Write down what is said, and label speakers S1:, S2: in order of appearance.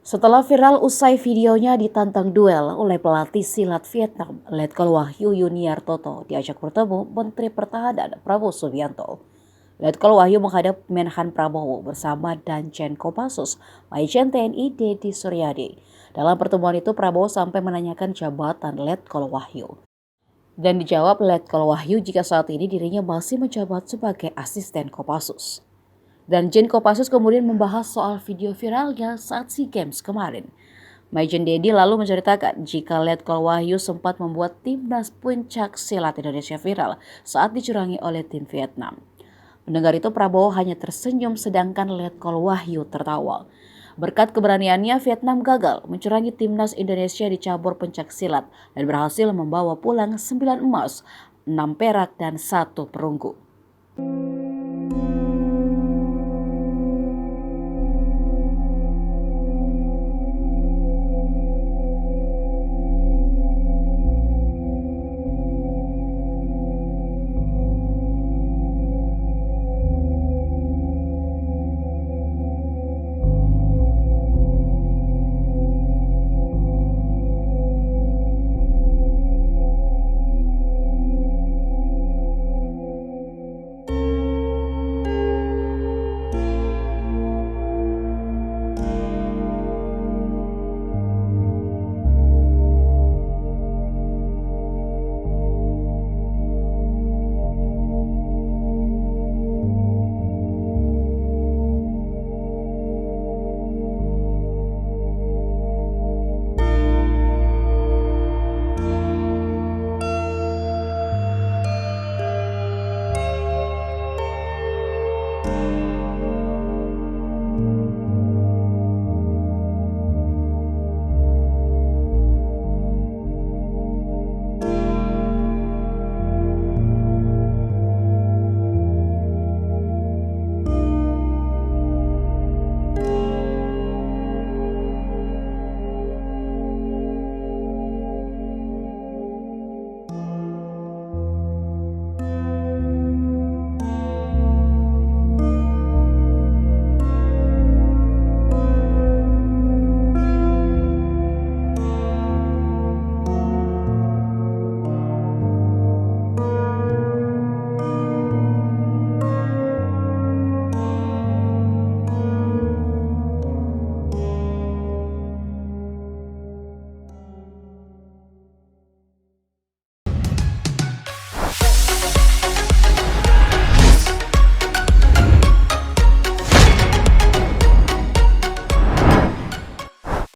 S1: Setelah viral usai videonya ditantang duel oleh pelatih silat Vietnam, Letkol Wahyu Yuniartoto diajak bertemu Menteri Pertahanan Prabowo Subianto. Letkol Wahyu menghadap Menhan Prabowo bersama Danjen Kopassus Majen TNI Dedi Suryadi. Dalam pertemuan itu Prabowo sampai menanyakan jabatan Letkol Wahyu. Dan dijawab Letkol Wahyu jika saat ini dirinya masih menjabat sebagai asisten Kopassus. Dan Jen Kopassus kemudian membahas soal video viralnya saat SEA Games kemarin. Majen Dedi lalu menceritakan jika Letkol Wahyu sempat membuat timnas puncak silat Indonesia viral saat dicurangi oleh tim Vietnam. Mendengar itu Prabowo hanya tersenyum sedangkan Letkol Wahyu tertawa. Berkat keberaniannya Vietnam gagal mencurangi timnas Indonesia di cabur pencak silat dan berhasil membawa pulang 9 emas, 6 perak dan 1 perunggu.